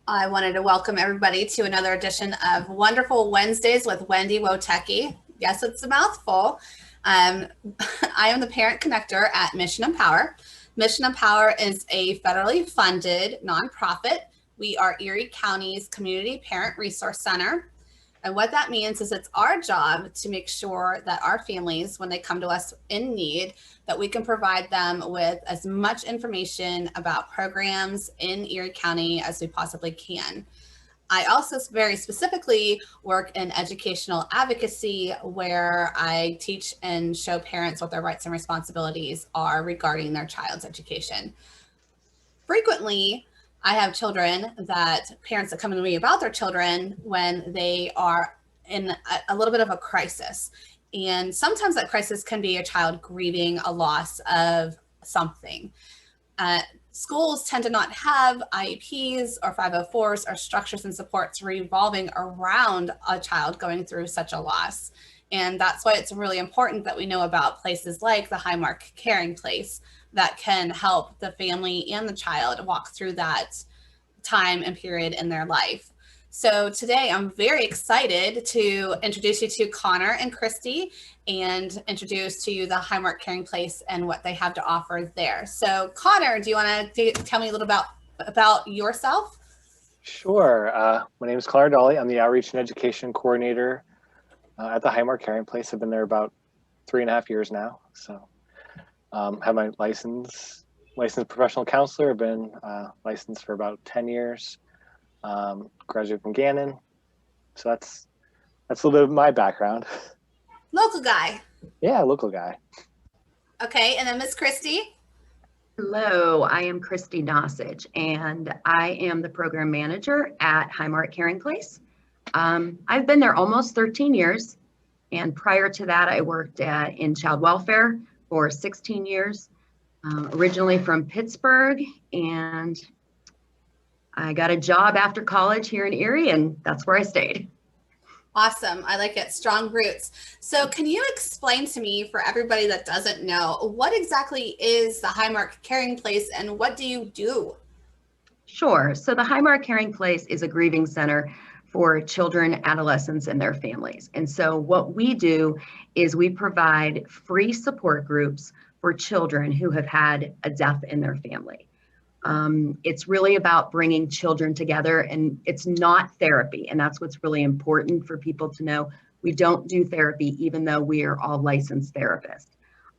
I wanted to welcome everybody to another edition of Wonderful Wednesdays with Wendy Wotecki. Yes, it's a mouthful. Um, I am the parent connector at Mission Empower. Mission Empower is a federally funded nonprofit. We are Erie County's community parent resource center. And what that means is it's our job to make sure that our families, when they come to us in need, that we can provide them with as much information about programs in Erie County as we possibly can. I also very specifically work in educational advocacy, where I teach and show parents what their rights and responsibilities are regarding their child's education. Frequently, I have children that parents that come to me about their children when they are in a little bit of a crisis. And sometimes that crisis can be a child grieving a loss of something. Schools tend to not have IEPs or 504s or structures and supports revolving around a child going through such a loss. And that's why it's really important that we know about places like the Highmark Caring Place that can help the family and the child walk through that time and period in their life. So today I'm very excited to introduce you to Connor and Christy and introduce to you the Highmark Caring Place and what they have to offer there. So Connor, do you want to tell me a little about yourself? Sure. My name is Connor Dolly. I'm the Outreach and Education Coordinator at the Highmark Caring Place. I've been there about 3.5 years now. So have my licensed professional counselor. I've been licensed for about 10 years. Graduated from Gannon. So that's a little bit of my background. Local guy. Yeah, local guy. Okay, and then Miss Christy. Hello, I am Christy Nosage, and I am the program manager at Highmark Caring Place. I've been there almost 13 years, and prior to that, I worked in child welfare for 16 years, originally from Pittsburgh, and I got a job after college here in Erie, and that's where I stayed. Awesome. I like it. Strong roots. So can you explain to me, for everybody that doesn't know, what exactly is the Highmark Caring Place and what do you do? Sure. So the Highmark Caring Place is a grieving center for children, adolescents, and their families. And so what we do is we provide free support groups for children who have had a death in their family. It's really about bringing children together, and it's not therapy. And that's what's really important for people to know. We don't do therapy, even though we are all licensed therapists.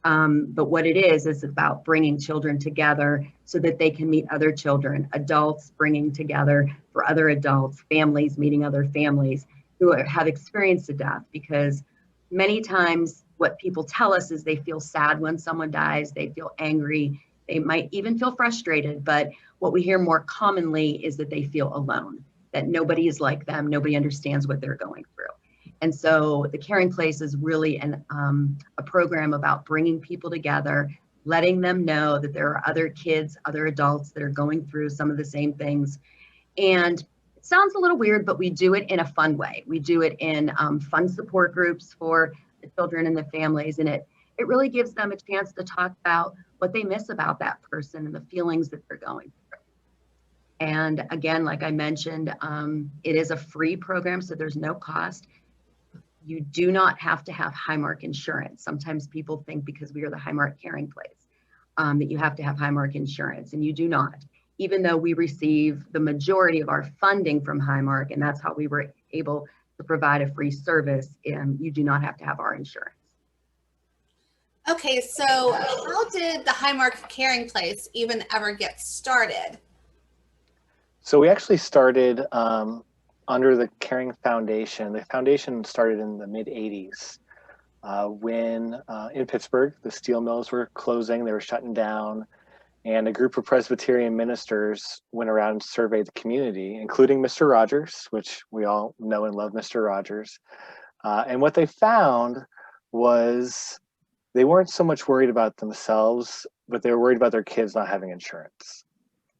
But what it is about bringing children together so that they can meet other children, adults bringing together for other adults, families meeting other families who have experienced a death. Because many times what people tell us is they feel sad when someone dies, they feel angry, they might even feel frustrated, but what we hear more commonly is that they feel alone, that nobody is like them, nobody understands what they're going through. And so the Caring Place is really a program about bringing people together, letting them know that there are other kids, other adults that are going through some of the same things. And it sounds a little weird, but we do it in a fun way. We do it in fun support groups for the children and the families, and it really gives them a chance to talk about what they miss about that person and the feelings that they're going through. And again, like I mentioned, it is a free program, so there's no cost. You do not have to have Highmark insurance. Sometimes people think because we are the Highmark Caring Place that you have to have Highmark insurance, and you do not. Even though we receive the majority of our funding from Highmark, and that's how we were able to provide a free service, you do not have to have our insurance. Okay, so how did the Highmark Caring Place even ever get started? So we actually started under the Caring Foundation. The foundation started in the mid-'80s when in Pittsburgh, the steel mills were closing, they were shutting down, and a group of Presbyterian ministers went around and surveyed the community, including Mr. Rogers, which we all know and love Mr. Rogers. And what they found was they weren't so much worried about themselves, but they were worried about their kids not having insurance.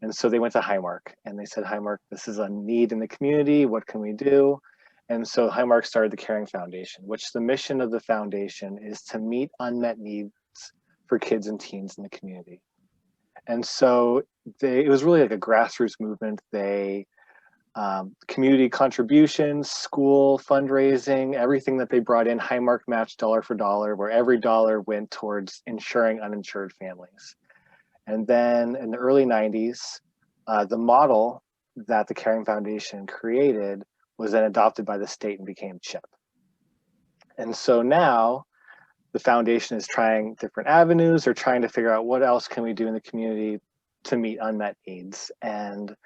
And so they went to Highmark and they said, Highmark, this is a need in the community. What can we do? And so Highmark started the Caring Foundation, which the mission of the foundation is to meet unmet needs for kids and teens in the community. And so it was really like a grassroots movement. They community contributions, school fundraising, everything that they brought in, Highmark matched dollar for dollar, where every dollar went towards insuring uninsured families. And then in the early 90s, the model that the Caring Foundation created was then adopted by the state and became CHIP. And so now the foundation is trying different avenues or trying to figure out what else can we do in the community to meet unmet needs. And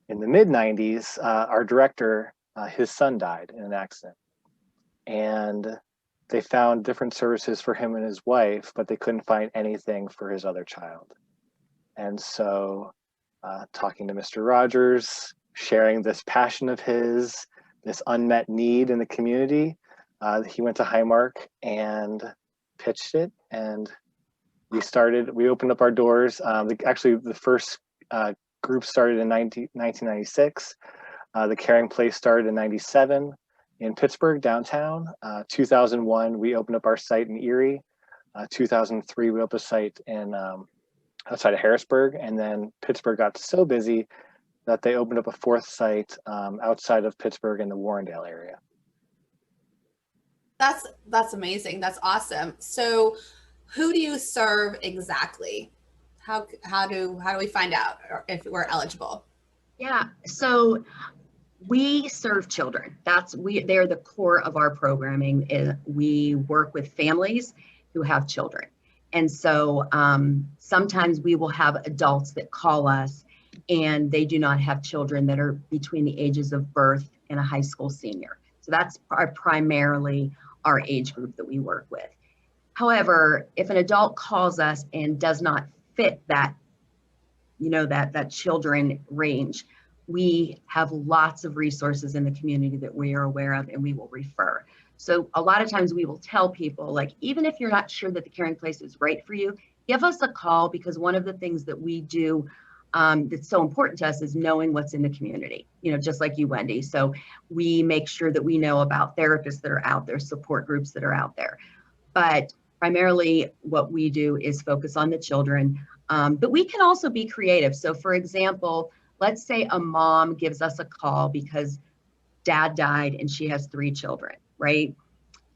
in the mid 90s, our director, his son died in an accident. And they found different services for him and his wife, but they couldn't find anything for his other child. And so talking to Mr. Rogers, sharing this passion of his, this unmet need in the community, he went to Highmark and pitched it, and we opened up our doors. Actually, the first group started in 1996. The Caring Place started in 97 in Pittsburgh, downtown. 2001, we opened up our site in Erie. 2003, we opened a site in outside of Harrisburg, and then Pittsburgh got so busy that they opened up a fourth site outside of Pittsburgh in the Warrendale area. That's amazing. That's awesome. So who do you serve exactly? How do we find out if we're eligible? Yeah, so we serve children. They're the core of our programming. We work with families who have children. And so sometimes we will have adults that call us and they do not have children that are between the ages of birth and a high school senior. So that's primarily our age group that we work with. However, if an adult calls us and does not fit that, that children range, we have lots of resources in the community that we are aware of and we will refer. So a lot of times we will tell people, like, even if you're not sure that the Caring Place is right for you, give us a call, because one of the things that we do that's so important to us is knowing what's in the community, just like you, Wendy. So we make sure that we know about therapists that are out there, support groups that are out there. But primarily what we do is focus on the children, but we can also be creative. So for example, let's say a mom gives us a call because dad died and she has 3 children, right?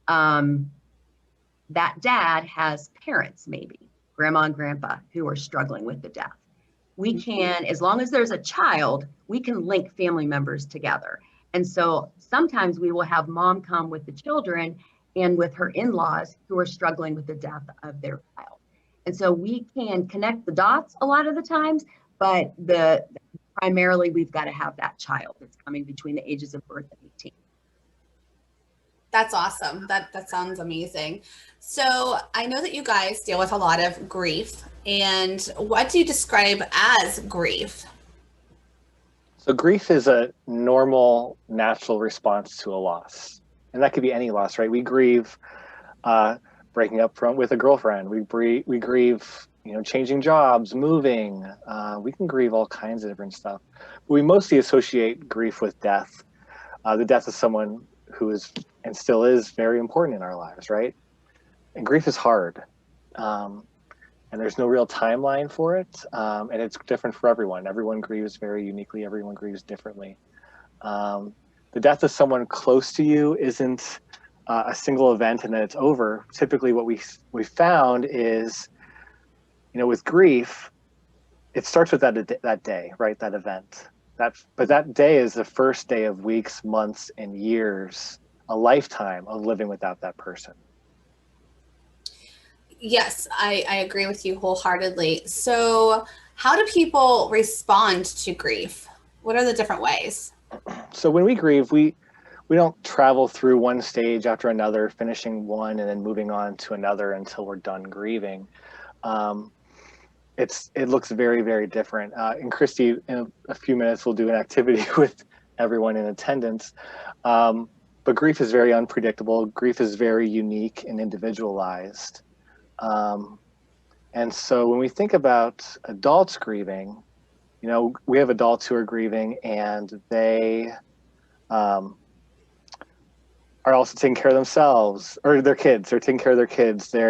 That dad has parents, maybe grandma and grandpa, who are struggling with the death. We can, as long as there's a child, we can link family members together. And so sometimes we will have mom come with the children and with her in-laws who are struggling with the death of their child. And so we can connect the dots a lot of the times, but primarily we've got to have that child that's coming between the ages of birth and 18. That's awesome. That sounds amazing. So I know that you guys deal with a lot of grief, and what do you describe as grief? So grief is a normal, natural response to a loss. And that could be any loss, right? We grieve breaking up with a girlfriend. We grieve, changing jobs, moving. We can grieve all kinds of different stuff. But we mostly associate grief with death. The death of someone who is and still is very important in our lives, right? And grief is hard. And there's no real timeline for it. And it's different for everyone. Everyone grieves very uniquely. Everyone grieves differently. The death of someone close to you isn't a single event and then it's over. Typically what we found is, with grief, it starts with that day, right? That event. But that day is the first day of weeks, months, and years, a lifetime of living without that person. Yes, I agree with you wholeheartedly. So how do people respond to grief? What are the different ways? So when we grieve, we don't travel through one stage after another, finishing one and then moving on to another until we're done grieving. It looks very, very different. And Christy, in a few minutes, we'll do an activity with everyone in attendance. But grief is very unpredictable. Grief is very unique and individualized. And so when we think about adults grieving, we have adults who are grieving and they are also taking care of themselves or their kids. They're taking care of their kids. They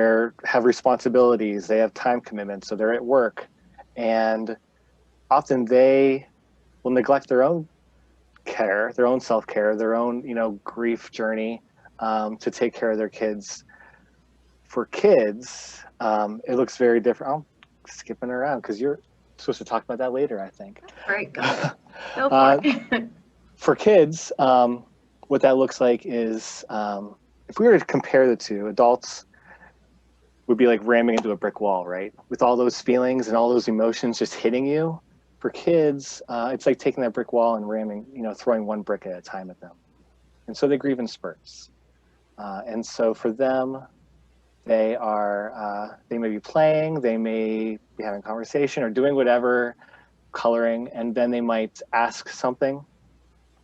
have responsibilities. They have time commitments. So they're at work, and often they will neglect their own care, their own self-care, their own, grief journey to take care of their kids. For kids, it looks very different. I'm skipping around because you're supposed to talk about that later, I think. All right, go ahead. Go for it. For kids, what that looks like is, if we were to compare the two, adults would be like ramming into a brick wall, right? With all those feelings and all those emotions just hitting you. For kids, it's like taking that brick wall and ramming, throwing one brick at a time at them. And so they grieve in spurts. And so for them, they may be playing, they may be having conversation or doing whatever, coloring, and then they might ask something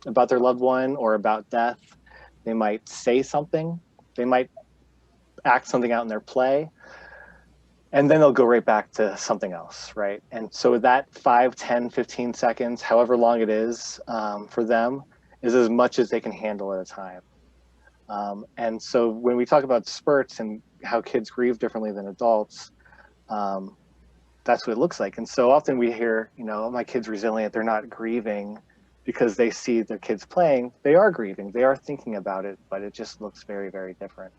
about their loved one or about death. They might say something, they might act something out in their play, and then they'll go right back to something else, right? And so that 5, 10, 15 seconds, however long it is for them, is as much as they can handle at a time. And so when we talk about spurts and how kids grieve differently than adults, that's what it looks like. And so often we hear, oh, my kid's resilient, they're not grieving because they see their kids playing. They are grieving, they are thinking about it, but it just looks very, very different.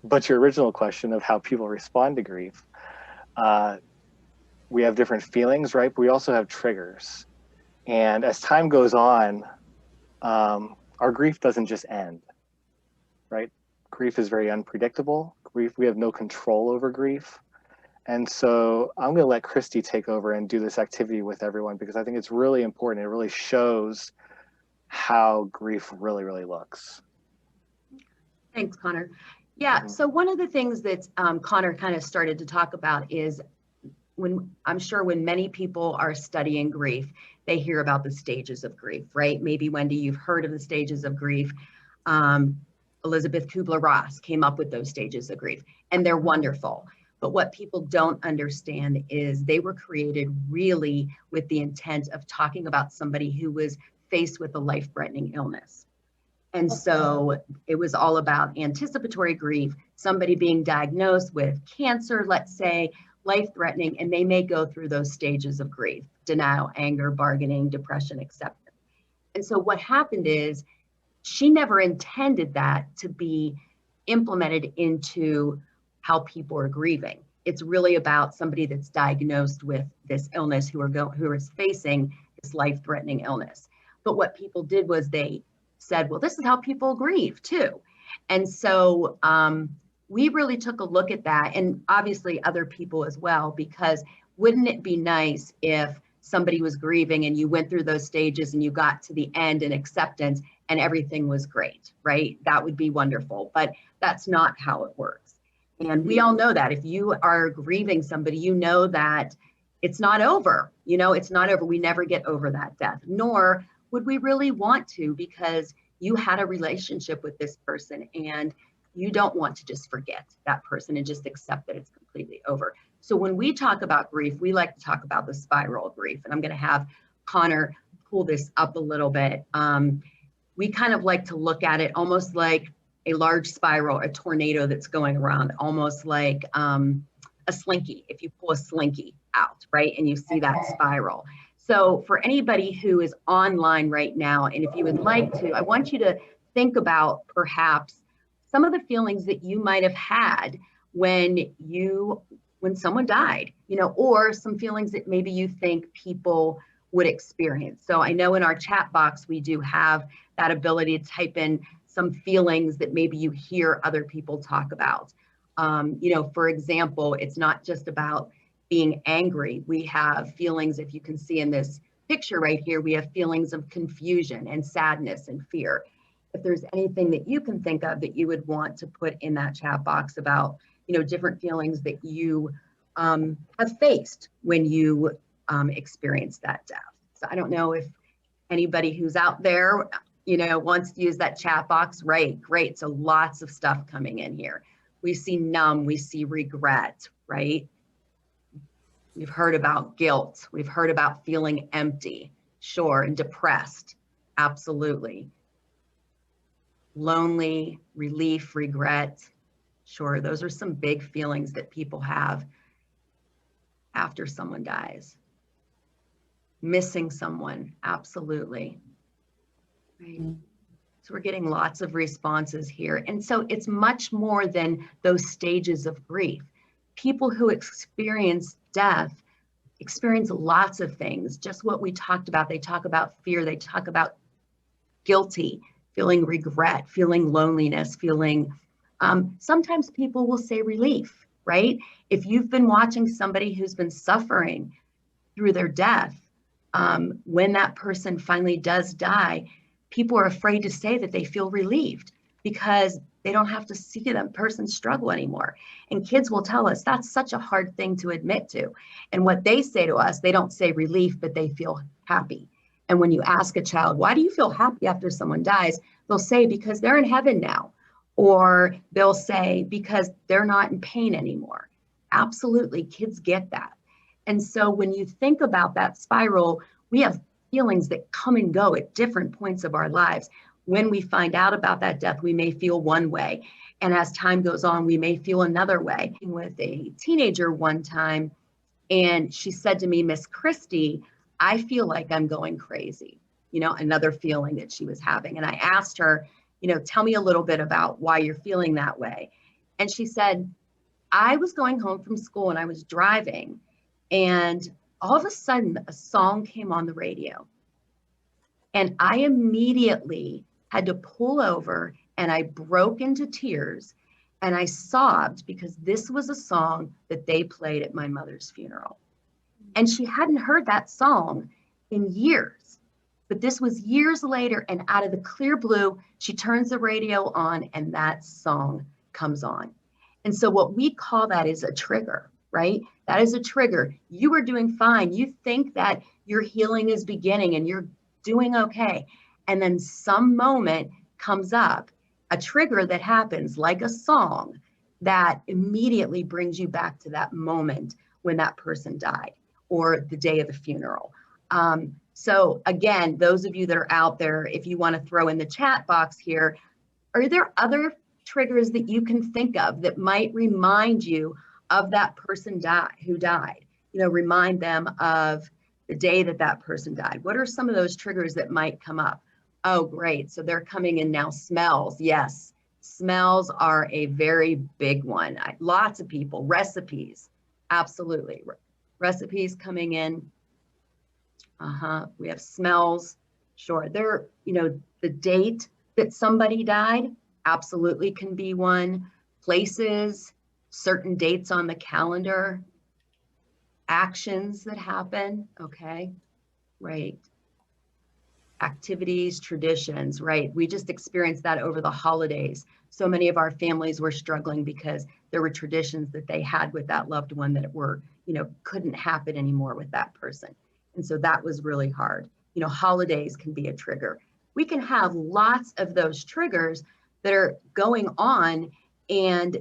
But your original question of how people respond to grief, we have different feelings, right? But we also have triggers. And as time goes on, our grief doesn't just end, right? Grief is very unpredictable. We have no control over grief. And so I'm going to let Christy take over and do this activity with everyone because I think it's really important. It really shows how grief really, really looks. Thanks, Connor. Yeah, so one of the things that Connor kind of started to talk about is when many people are studying grief, they hear about the stages of grief, right? Maybe, Wendy, you've heard of the stages of grief. Elizabeth Kubler-Ross came up with those stages of grief, and they're wonderful. But what people don't understand is they were created really with the intent of talking about somebody who was faced with a life-threatening illness. And so it was all about anticipatory grief, somebody being diagnosed with cancer, let's say, life-threatening, and they may go through those stages of grief: denial, anger, bargaining, depression, acceptance. And so what happened is she never intended that to be implemented into how people are grieving. It's really about somebody that's diagnosed with this illness who is facing this life-threatening illness. But what people did was they said, well, this is how people grieve too. And so we really took a look at that, and obviously other people as well, because wouldn't it be nice if somebody was grieving and you went through those stages and you got to the end in acceptance and everything was great, right? That would be wonderful, but that's not how it works. And we all know that if you are grieving somebody, you know that it's not over, it's not over. We never get over that death, nor would we really want to, because you had a relationship with this person and you don't want to just forget that person and just accept that it's completely over. So when we talk about grief, we like to talk about the spiral of grief. And I'm going to have Connor pull this up a little bit. We kind of like to look at it almost like a large spiral, a tornado that's going around, almost like a slinky. If you pull a slinky out, right, and you see that spiral. So for anybody who is online right now, and if you would like to, I want you to think about perhaps some of the feelings that you might have had when someone died, or some feelings that maybe you think people would experience. So I know in our chat box, we do have that ability to type in some feelings that maybe you hear other people talk about. For example, it's not just about being angry. We have feelings, if you can see in this picture right here, we have feelings of confusion and sadness and fear. If there's anything that you can think of that you would want to put in that chat box about, different feelings that you have faced when you experienced that death. So I don't know if anybody who's out there, wants to use that chat box, right? Great. So lots of stuff coming in here. We see numb, we see regret, right? We've heard about guilt. We've heard about feeling empty, sure, and depressed, absolutely. Lonely, relief, regret, sure. Those are some big feelings that people have after someone dies. missing someone, absolutely. Right. So we're getting lots of responses here. And so it's much more than those stages of grief. People who experience death experience lots of things, just what we talked about. They talk about fear, they talk about guilty, feeling regret, feeling loneliness, feeling, sometimes people will say relief, right? If you've been watching somebody who's been suffering through their death, when that person finally does die, people are afraid to say that they feel relieved because they don't have to see that person struggle anymore. And kids will tell us that's such a hard thing to admit to. And what they say to us, they don't say relief, but they feel happy. And when you ask a child, why do you feel happy after someone dies? They'll say, because they're in heaven now. Or they'll say, because they're not in pain anymore. Absolutely, kids get that. And so when you think about that spiral, we have feelings that come and go at different points of our lives. When we find out about that death, we may feel one way. And as time goes on, we may feel another way. With a teenager one time, and she said to me, Miss Christie, I feel like I'm going crazy, another feeling that she was having. And I asked her, tell me a little bit about why you're feeling that way. And she said, I was going home from school and I was driving, and all of a sudden a song came on the radio. And I immediately had to pull over and I broke into tears and I sobbed because this was a song that they played at my mother's funeral. And she hadn't heard that song in years, but this was years later, and out of the clear blue, she turns the radio on and that song comes on. And so what we call that is a trigger, right? That is a trigger. You are doing fine. You think that your healing is beginning and you're doing okay. And then some moment comes up, a trigger that happens like a song that immediately brings you back to that moment when that person died or the day of the funeral. So again, those of you that are out there, if you want to throw in the chat box here, are there other triggers that you can think of that might remind you of that person who died? Remind them of the day that person died. What are some of those triggers that might come up? Oh, great. So they're coming in now. Smells. Yes. Smells are a very big one. Lots of people. Recipes. Absolutely. Recipes coming in. We have smells. Sure. There, the date that somebody died absolutely can be one. Places, certain dates on the calendar, actions that happen. Okay. Right. Activities, traditions, right? We just experienced that over the holidays. So many of our families were struggling because there were traditions that they had with that loved one that were, couldn't happen anymore with that person. And so that was really hard. Holidays can be a trigger. We can have lots of those triggers that are going on. And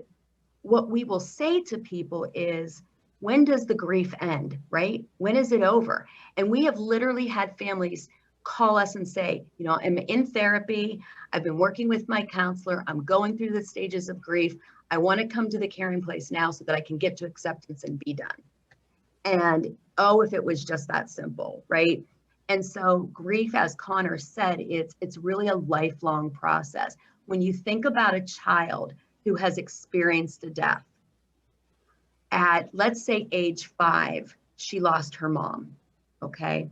what we will say to people is, when does the grief end, right? When is it over? And we have literally had families call us and say, I'm in therapy. I've been working with my counselor. I'm going through the stages of grief. I want to come to the caring place now so that I can get to acceptance and be done. And oh, if it was just that simple, right? And so grief, as Connor said, it's really a lifelong process. When you think about a child who has experienced a death, at, let's say, age 5, she lost her mom, okay?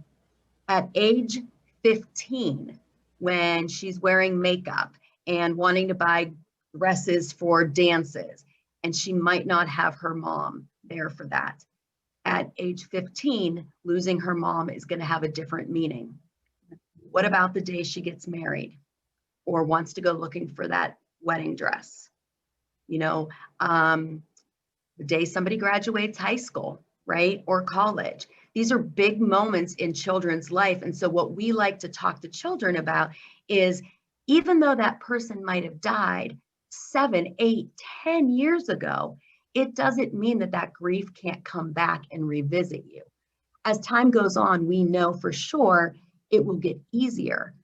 At age 15, when she's wearing makeup and wanting to buy dresses for dances, and she might not have her mom there for that. At age 15, losing her mom is going to have a different meaning. What about the day she gets married or wants to go looking for that wedding dress? The day somebody graduates high school, right? Or college. These are big moments in children's life. And so what we like to talk to children about is, even though that person might have died 7, 8, 10 years ago, it doesn't mean that grief can't come back and revisit you. As time goes on, we know for sure it will get easier,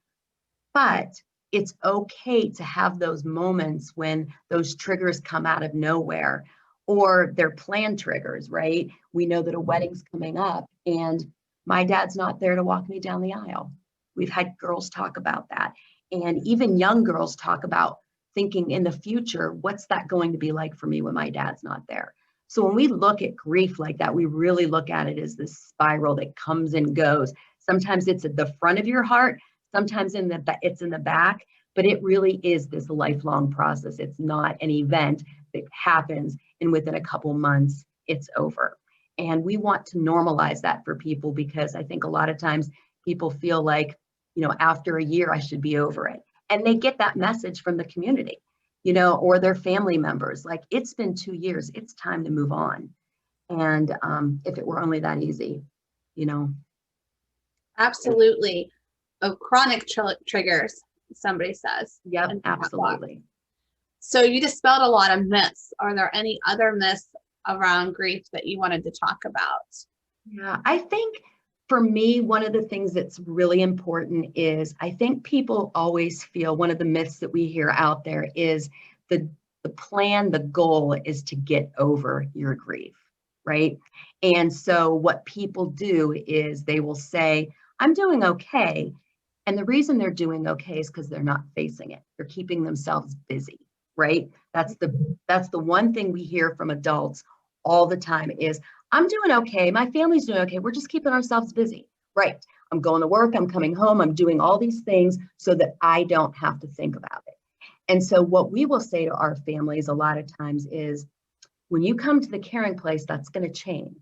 but it's okay to have those moments when those triggers come out of nowhere, or they're planned triggers, right? We know that a wedding's coming up and My dad's not there to walk me down the aisle. We've had girls talk about that. And even young girls talk about thinking in the future, what's that going to be like for me when my dad's not there? So when we look at grief like that, we really look at it as this spiral that comes and goes. Sometimes it's at the front of your heart, sometimes it's in the back, but it really is this lifelong process. It's not an event that happens and within a couple months it's over. And we want to normalize that for people, because I think a lot of times people feel like, after a year I should be over it. And they get that message from the community, or their family members, like, it's been 2 years, it's time to move on. And if it were only that easy, Absolutely. Oh, chronic triggers, somebody says. Yep, absolutely. So you dispelled a lot of myths. Are there any other myths around grief that you wanted to talk about? Yeah, I think for me, one of the things that's really important is, I think people always feel, one of the myths that we hear out there is the plan, the goal is to get over your grief, right? And so what people do is they will say, I'm doing okay. And the reason they're doing okay is because they're not facing it. They're keeping themselves busy, right? That's the one thing we hear from adults all the time is, I'm doing okay. My family's doing okay. We're just keeping ourselves busy, right? I'm going to work. I'm coming home. I'm doing all these things so that I don't have to think about it. And so what we will say to our families a lot of times is, when you come to the caring place, that's going to change,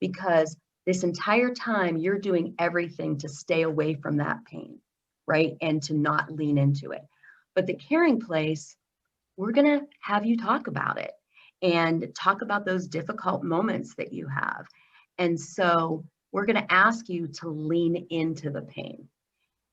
because this entire time you're doing everything to stay away from that pain, right? And to not lean into it. But the caring place, we're going to have you talk about it and talk about those difficult moments that you have. And so we're going to ask you to lean into the pain.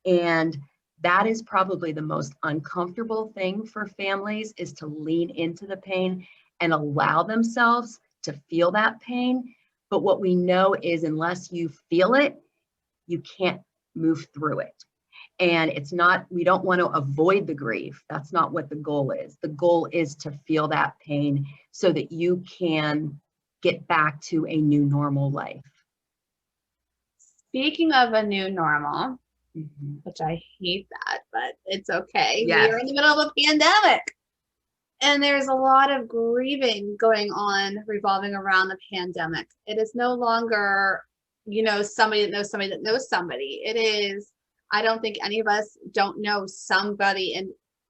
And that is probably the most uncomfortable thing for families, is to lean into the pain and allow themselves to feel that pain. But what we know is, unless you feel it, you can't move through it. And it's not, we don't want to avoid the grief. That's not what the goal is. The goal is to feel that pain so that you can get back to a new normal life. Speaking of a new normal, which I hate that, but it's okay. Yes. We are in the middle of a pandemic. And there's a lot of grieving going on revolving around the pandemic. It is no longer, somebody that knows somebody that knows somebody. It is, I don't think any of us don't know somebody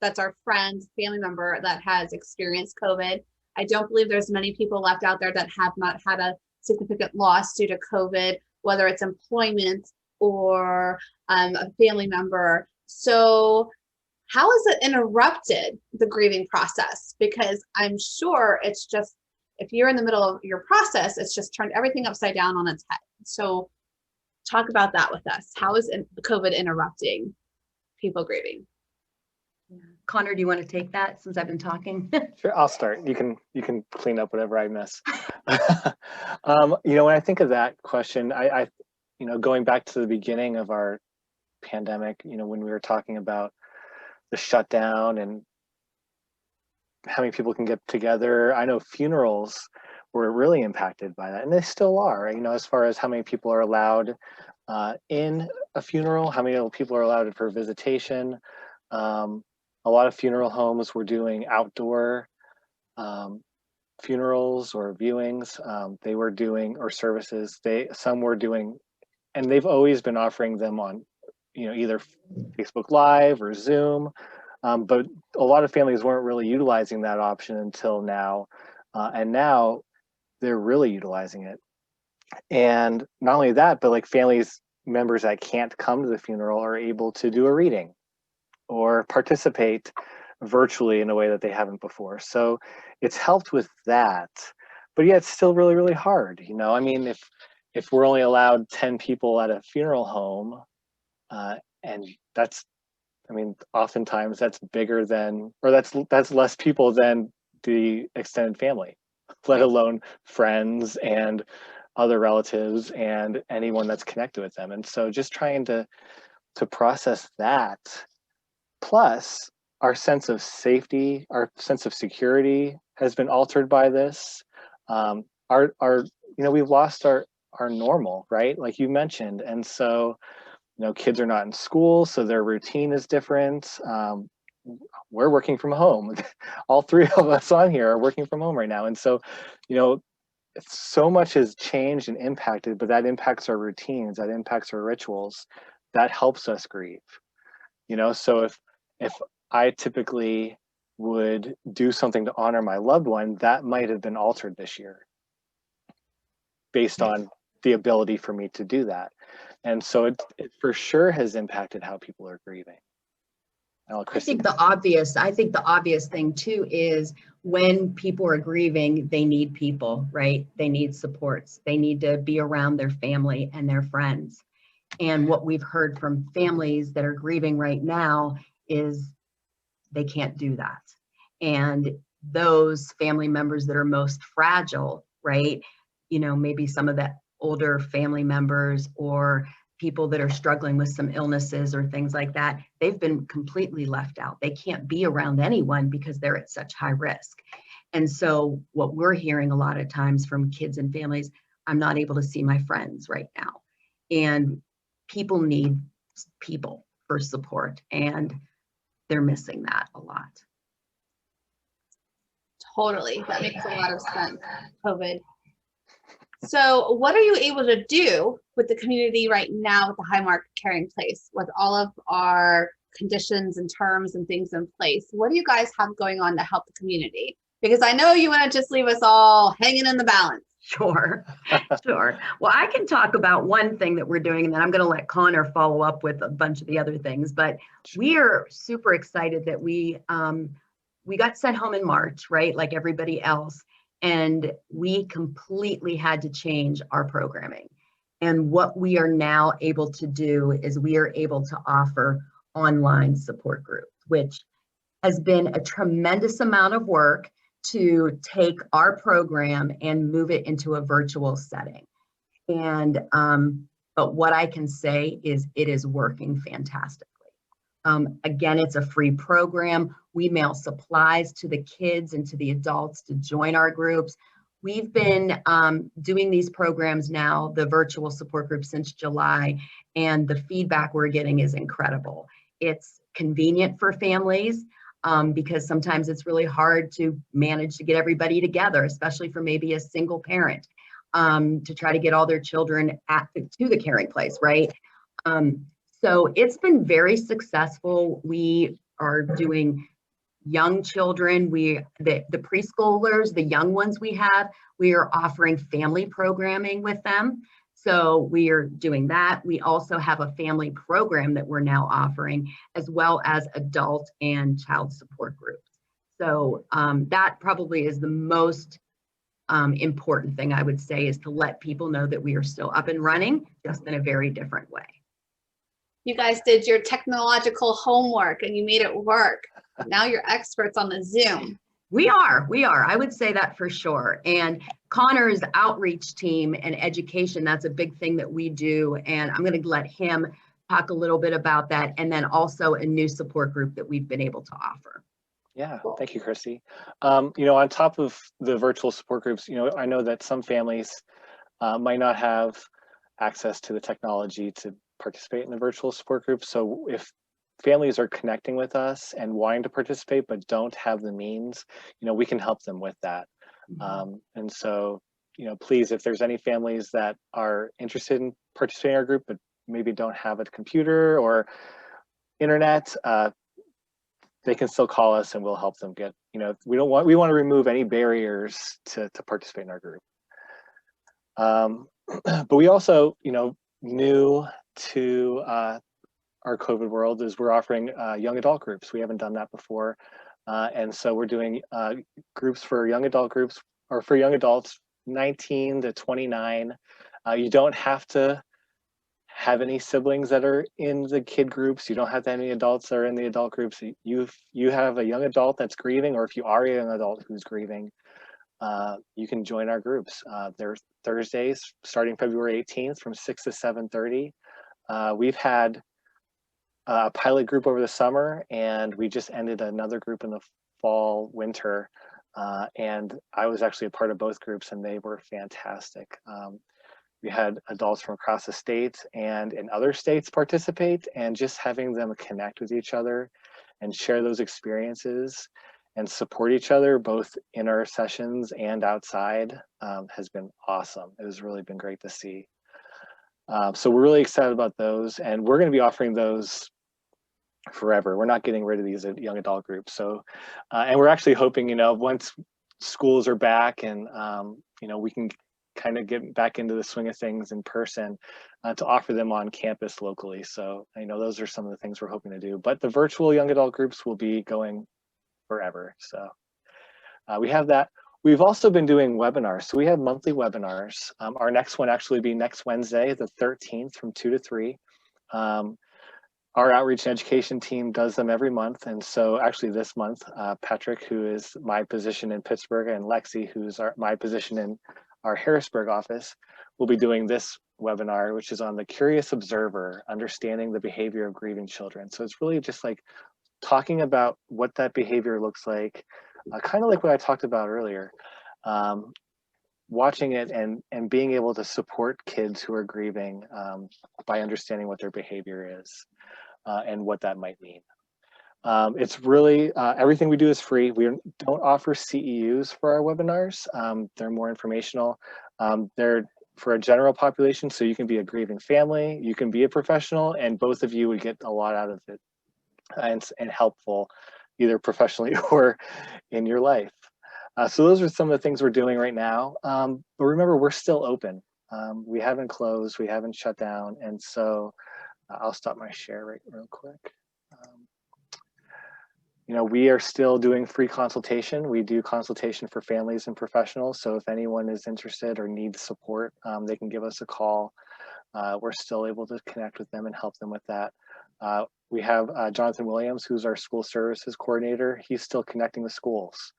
that's our friend, family member that has experienced COVID. I don't believe there's many people left out there that have not had a significant loss due to COVID, whether it's employment or a family member. So how has it interrupted the grieving process? Because I'm sure it's just, if you're in the middle of your process, it's just turned everything upside down on its head. So talk about that with us. How is COVID interrupting people grieving? Connor, do you want to take that since I've been talking? Sure, I'll start. You can clean up whatever I miss. When I think of that question, I going back to the beginning of our pandemic, when we were talking about the shutdown and how many people can get together, I know funerals were really impacted by that, and they still are. As far as how many people are allowed in a funeral, how many people are allowed for visitation. A lot of funeral homes were doing outdoor funerals or viewings. They were doing, or services. Some were doing, and they've always been offering them on, either Facebook Live or Zoom. But a lot of families weren't really utilizing that option until now, and now they're really utilizing it. And not only that, but like families members that can't come to the funeral are able to do a reading or participate virtually in a way that they haven't before. So it's helped with that, but yeah, it's still really, really hard. If we're only allowed 10 people at a funeral home, and oftentimes that's bigger than, or that's less people than the extended family, let alone friends and other relatives and anyone that's connected with them. And so just trying to process that, plus our sense of safety, our sense of security has been altered by this. We've lost our are normal, right? Like you mentioned. And so, kids are not in school, so their routine is different. We're working from home. All three of us on here are working from home right now. And so, so much has changed and impacted, but that impacts our routines, that impacts our rituals, that helps us grieve. So if I typically would do something to honor my loved one, that might have been altered this year based on the ability for me to do that. And so it for sure has impacted how people are grieving. I think the obvious thing too is when people are grieving, they need people, right? They need supports. They need to be around their family and their friends. And what we've heard from families that are grieving right now is they can't do that. And those family members that are most fragile, right? Maybe some of the older family members or people that are struggling with some illnesses or things like that, they've been completely left out. They can't be around anyone because they're at such high risk. And so what we're hearing a lot of times from kids and families, I'm not able to see my friends right now. And people need people for support, and they're missing that a lot. Totally. That makes a lot of sense. COVID. So what are you able to do with the community right now with the Highmark Caring Place, with all of our conditions and terms and things in place? What do you guys have going on to help the community? Because I know you want to just leave us all hanging in the balance. Sure. Well, I can talk about one thing that we're doing, and then I'm going to let Connor follow up with a bunch of the other things. But we are super excited that we got sent home in March, right? Like everybody else. And we completely had to change our programming. And what we are now able to do is we are able to offer online support groups, which has been a tremendous amount of work to take our program and move it into a virtual setting. And but what I can say is it is working fantastically. Again, it's a free program. We mail supplies to the kids and to the adults to join our groups. We've been doing these programs now, the virtual support group, since July, and the feedback we're getting is incredible. It's convenient for families because sometimes it's really hard to manage to get everybody together, especially for maybe a single parent, to try to get all their children to the caring place, right? So it's been very successful. We are doing young children, the preschoolers, the young ones we are offering family programming with them. So we are doing that. We also have a family program that we're now offering, as well as adult and child support groups. So that probably is the most important thing I would say, is to let people know that we are still up and running, just in a very different way. You guys did your technological homework and you made it work. Now you're experts on the Zoom. We are. I would say that for sure. And Connor's outreach team and education, that's a big thing that we do. And I'm going to let him talk a little bit about that. And then also a new support group that we've been able to offer. Yeah, thank you, Christy. On top of the virtual support groups, I know that some families might not have access to the technology to participate in the virtual support group. So if families are connecting with us and wanting to participate but don't have the means, we can help them with that. And so, please, if there's any families that are interested in participating in our group but maybe don't have a computer or internet, they can still call us and we'll help them get, we want to remove any barriers to participate in our group. But we also, new to our COVID world is we're offering young adult groups. We haven't done that before. And so we're doing groups for young adult groups, or for young adults 19 to 29. You don't have to have any siblings that are in the kid groups. You don't have to have any adults that are in the adult groups. You have a young adult that's grieving, or if you are a young adult who's grieving, you can join our groups. They're Thursdays starting February 18th from 6 to 7:30. We've had a pilot group over the summer, and we just ended another group in the fall, winter. And I was actually a part of both groups, and they were fantastic. We had adults from across the state and in other states participate, and just having them connect with each other and share those experiences and support each other both in our sessions and outside has been awesome. It has really been great to see. So we're really excited about those, and we're going to be offering those forever. We're not getting rid of these young adult groups. So, and we're actually hoping, you know, once schools are back and, you know, we can kind of get back into the swing of things in person to offer them on campus locally. So I know those are some of the things we're hoping to do, but the virtual young adult groups will be going forever. So we have that. We've also been doing webinars. So we have monthly webinars. Our next one actually be next Wednesday, the 13th from 2 to 3. Our outreach and education team does them every month. And so actually this month, Patrick, who is my position in Pittsburgh, and Lexi, who's my position in our Harrisburg office, will be doing this webinar, which is on the curious observer, understanding the behavior of grieving children. So it's really just like talking about what that behavior looks like, kind of like what I talked about earlier, watching it and being able to support kids who are grieving by understanding what their behavior is and what that might mean. It's really, everything we do is free. We don't offer CEUs for our webinars. They're more informational. They're for a general population, so you can be a grieving family, you can be a professional, and both of you would get a lot out of it and helpful, either professionally or in your life. So those are some of the things we're doing right now. But remember, we're still open. We haven't closed, we haven't shut down. And so I'll stop my share real quick. You know, we are still doing free consultation. We do consultation for families and professionals. So if anyone is interested or needs support, they can give us a call. We're still able to connect with them and help them with that. We have Jonathan Williams, who's our school services coordinator. He's still connecting the schools,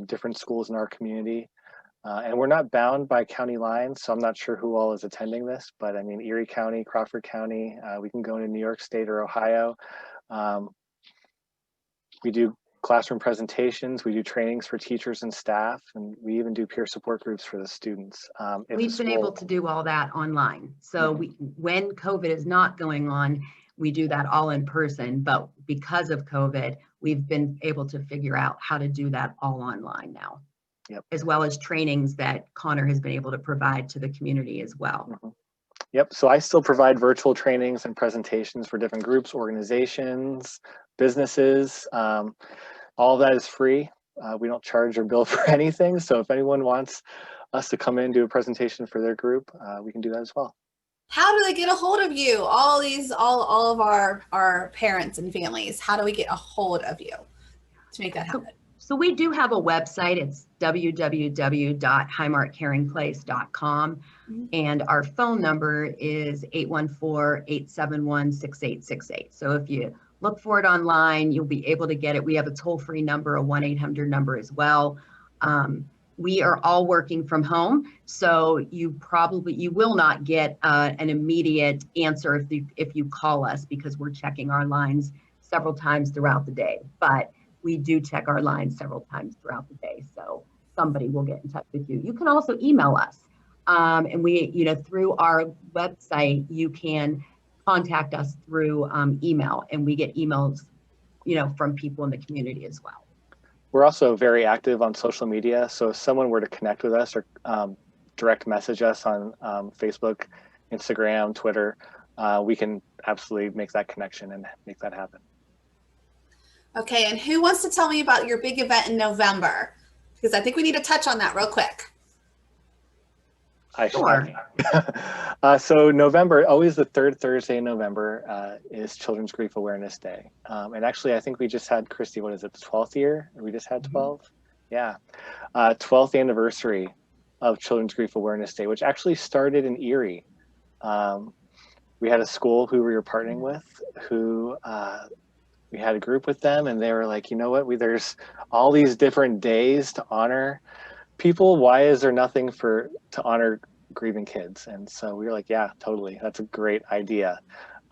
different schools in our community. And we're not bound by county lines, so I'm not sure who all is attending this, but I mean, Erie County, Crawford County, we can go into New York State or Ohio. We do classroom presentations, we do trainings for teachers and staff, and we even do peer support groups for the students. We've been able to do all that online. So when COVID is not going on, we do that all in person, but because of COVID, we've been able to figure out how to do that all online now. Yep. As well as trainings that Connor has been able to provide to the community as well. Yep, so I still provide virtual trainings and presentations for different groups, organizations, businesses. All of that is free. We don't charge or bill for anything. So if anyone wants us to come in and do a presentation for their group, we can do that as well. How do they get a hold of you? All of our parents and families, how do we get a hold of you to make that happen? So we do have a website. It's www.highmarkcaringplace.com. And our phone number is 814-871-6868. So if you look for it online, you'll be able to get it. We have a toll-free number, a 1-800 number as well. We are all working from home, so you will not get an immediate answer if you call us, because we're checking our lines several times throughout the day. But we do check our lines several times throughout the day, so somebody will get in touch with you. You can also email us, and we, through our website, you can contact us through email, and we get emails, from people in the community as well. We're also very active on social media, so if someone were to connect with us or direct message us on Facebook, Instagram, Twitter, we can absolutely make that connection and make that happen. Okay, and who wants to tell me about your big event in November? Because I think we need to touch on that real quick. Sure. So November, always the third Thursday in November is Children's Grief Awareness Day. And actually, I think we just had, Christy, what is it, the 12th year? We just had 12? Yeah. 12th anniversary of Children's Grief Awareness Day, which actually started in Erie. We had a school who we were partnering with who we had a group with them, and they were like, you know what, there's all these different days to honor people. Why is there nothing to honor grieving kids? And so we were like, yeah, totally. That's a great idea.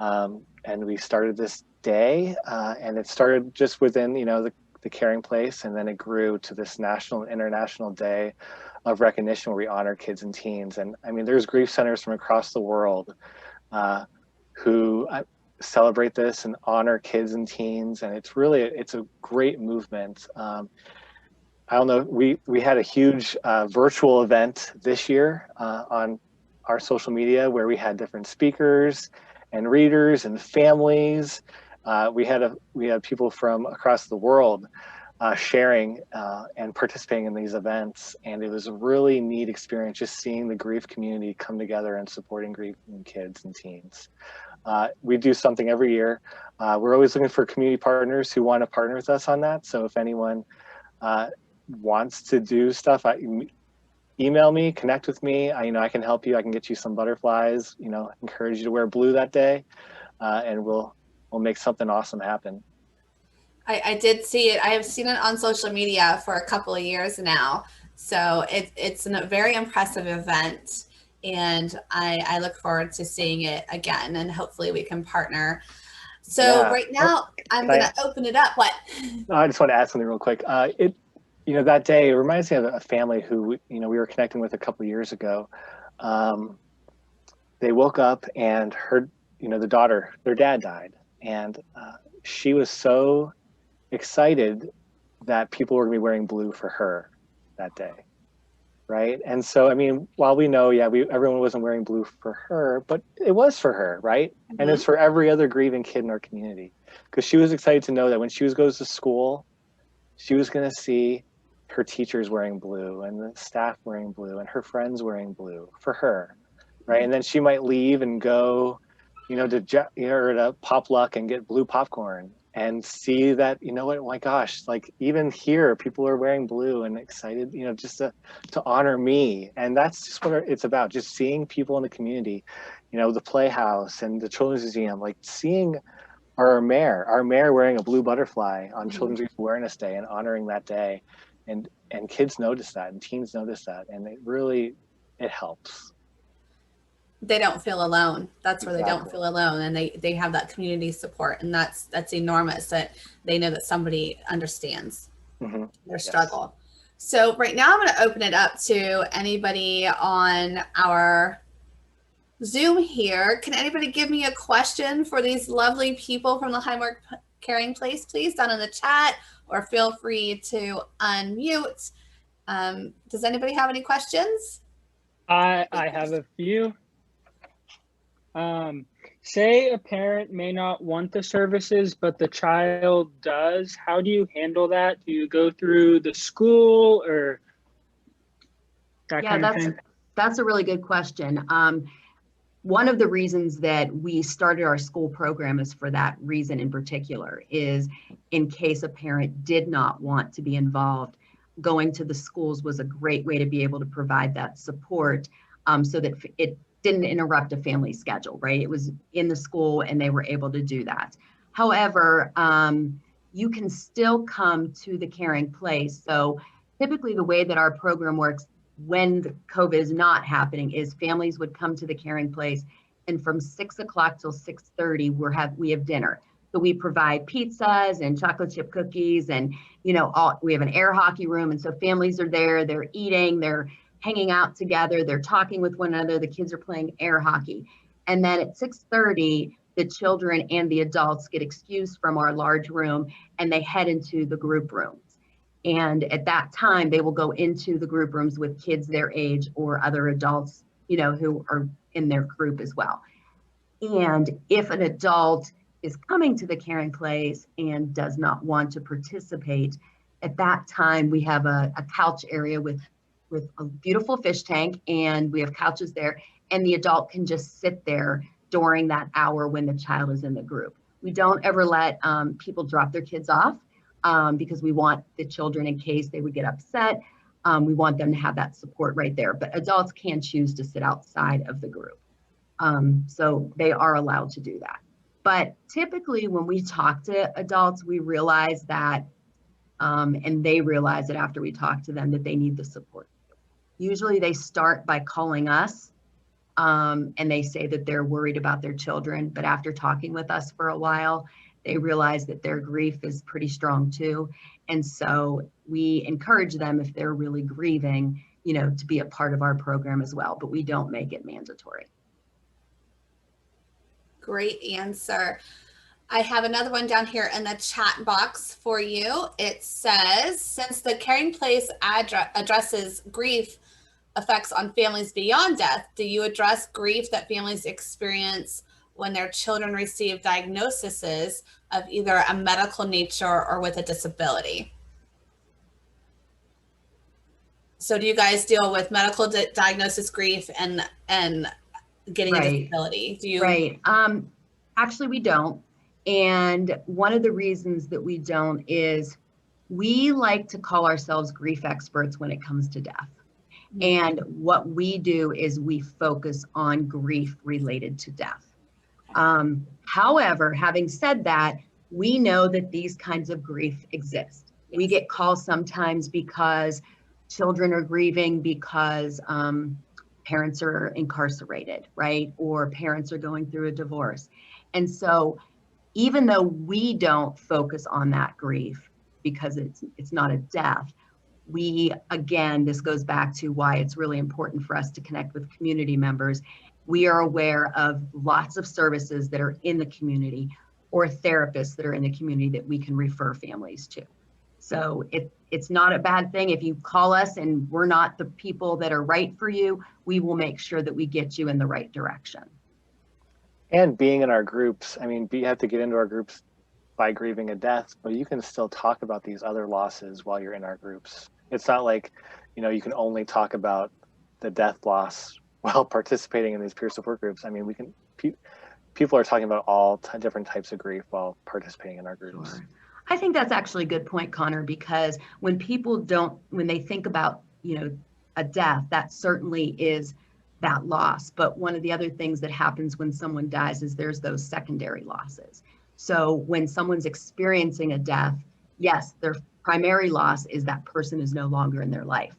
And we started this day, and it started just within, the Caring Place, and then it grew to this national and international day of recognition where we honor kids and teens. And I mean, there's grief centers from across the world who celebrate this and honor kids and teens. And it's a great movement. I don't know, we had a huge virtual event this year on our social media where we had different speakers and readers and families. We had people from across the world sharing and participating in these events. And it was a really neat experience just seeing the grief community come together and supporting grieving kids and teens. We do something every year. We're always looking for community partners who want to partner with us on that. So if anyone wants to do stuff, email me, connect with me. I can help you. I can get you some butterflies, encourage you to wear blue that day, and we'll make something awesome happen. I did see it. I have seen it on social media for a couple of years now. So it's a very impressive event, and I look forward to seeing it again, and hopefully we can partner. So right now I'm going to open it up. What? I just want to add something real quick. That day, it reminds me of a family who, we were connecting with a couple of years ago. They woke up and heard, the daughter, their dad died. And she was so excited that people were going to be wearing blue for her that day. Right. And so, while we know, everyone wasn't wearing blue for her, but it was for her. Right. Mm-hmm. And it's for every other grieving kid in our community, because she was excited to know that when she goes to school, she was going to see her teachers wearing blue and the staff wearing blue and her friends wearing blue for her. Right. And then she might leave and go, to Pop Luck and get blue popcorn and see that, oh my gosh, like even here, people are wearing blue and excited, just to honor me. And that's just what it's about. Just seeing people in the community, the Playhouse and the Children's Museum, like seeing our mayor wearing a blue butterfly on Children's Grief Awareness Day and honoring that day. And kids notice that and teens notice that. And it helps. They don't feel alone. That's where Exactly. They don't feel alone, and they have that community support, and that's enormous, that they know that somebody understands their struggle. So right now I'm going to open it up to anybody on our Zoom here. Can anybody give me a question for these lovely people from the Highmark Caring Place, please, down in the chat, or feel free to unmute. Does anybody have any questions? I have a few. Say a parent may not want the services, but the child does. How do you handle that? Do you go through the school or that kind of thing? That's a really good question. One of the reasons that we started our school program is for that reason in particular, is in case a parent did not want to be involved, going to the schools was a great way to be able to provide that support, so that it didn't interrupt a family schedule, right? It was in the school and they were able to do that. However, you can still come to the Caring Place. So typically the way that our program works when the COVID is not happening is families would come to the Caring Place, and from 6 o'clock till 6:30, we have dinner. So we provide pizzas and chocolate chip cookies, and we have an air hockey room. And so families are there, they're eating, they're hanging out together, they're talking with one another, the kids are playing air hockey. And then at 6:30, the children and the adults get excused from our large room and they head into the group rooms. And at that time, they will go into the group rooms with kids their age or other adults, who are in their group as well. And if an adult is coming to the Caring Place and does not want to participate, at that time, we have a couch area with a beautiful fish tank, and we have couches there, and the adult can just sit there during that hour when the child is in the group. We don't ever let people drop their kids off because we want the children, in case they would get upset, we want them to have that support right there. But adults can choose to sit outside of the group. So they are allowed to do that. But typically when we talk to adults, we realize that, and they realize it after we talk to them, that they need the support. Usually they start by calling us and they say that they're worried about their children, but after talking with us for a while, they realize that their grief is pretty strong too. And so we encourage them, if they're really grieving, to be a part of our program as well, but we don't make it mandatory. Great answer. I have another one down here in the chat box for you. It says, since the Caring Place addresses grief effects on families beyond death, do you address grief that families experience when their children receive diagnoses of either a medical nature or with a disability? So do you guys deal with medical diagnosis grief and getting a disability? Do you? Right. Actually, we don't. And one of the reasons that we don't is we like to call ourselves grief experts when it comes to death. And what we do is we focus on grief related to death. However, having said that, we know that these kinds of grief exist. We get calls sometimes because children are grieving because parents are incarcerated, right? Or parents are going through a divorce. And so even though we don't focus on that grief because it's not a death, again, this goes back to why it's really important for us to connect with community members. We are aware of lots of services that are in the community or therapists that are in the community that we can refer families to. So it's not a bad thing. If you call us and we're not the people that are right for you, we will make sure that we get you in the right direction. And being in our groups, I mean, you have to get into our groups by grieving a death, but you can still talk about these other losses while you're in our groups. It's not like, you can only talk about the death loss while participating in these peer support groups. I mean, people are talking about all different types of grief while participating in our groups. Sure. I think that's actually a good point, Connor, because when they think about, a death, that certainly is that loss. But one of the other things that happens when someone dies is there's those secondary losses. So when someone's experiencing a death, yes, their primary loss is that person is no longer in their life.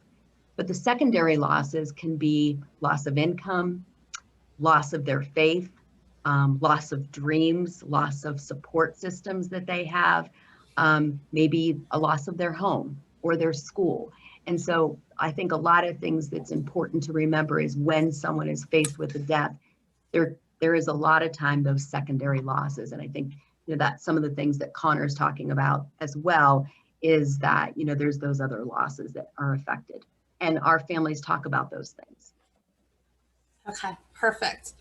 But the secondary losses can be loss of income, loss of their faith, loss of dreams, loss of support systems that they have, maybe a loss of their home or their school. And so I think a lot of things that's important to remember is when someone is faced with a death, there is a lot of time those secondary losses. And I think that's some of the things that Connor's talking about as well, is that there's those other losses that are affected. And our families talk about those things. Okay, perfect.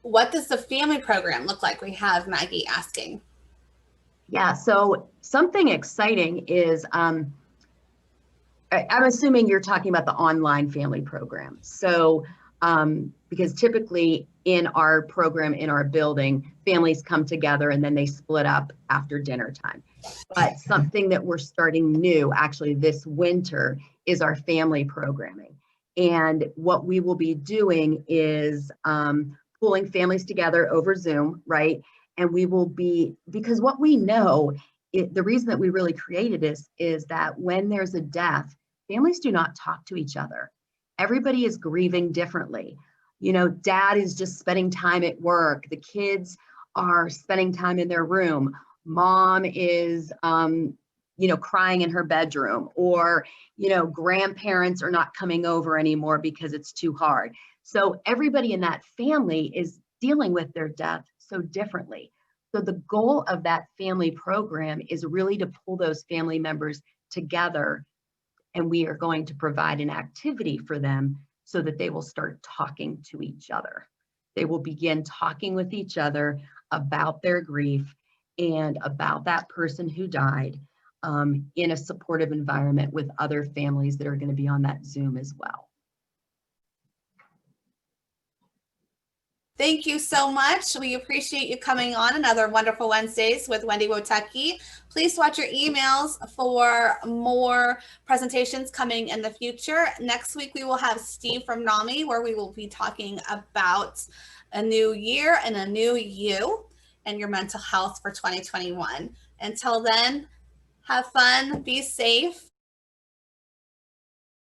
What does the family program look like? We have Maggie asking. Yeah, so something exciting is, I'm assuming you're talking about the online family program. So, because typically in our program, in our building, families come together and then they split up after dinner time. But something that we're starting new actually this winter is our family programming. And what we will be doing is pulling families together over Zoom, right? And we will be, because what we know, the reason that we really created this is that when there's a death, families do not talk to each other. Everybody is grieving differently. Dad is just spending time at work. The kids are spending time in their room. Mom is, crying in her bedroom, or, grandparents are not coming over anymore because it's too hard. So everybody in that family is dealing with their death so differently. So the goal of that family program is really to pull those family members together, and we are going to provide an activity for them so that they will start talking to each other. They will begin talking with each other about their grief and about that person who died in a supportive environment with other families that are going to be on that Zoom as well. Thank you so much. We appreciate you coming on another Wonderful Wednesdays with Wendy Wotecki. Please watch your emails for more presentations coming in the future. Next week, we will have Steve from NAMI, where we will be talking about a new year and a new you and your mental health for 2021. Until then, have fun, be safe,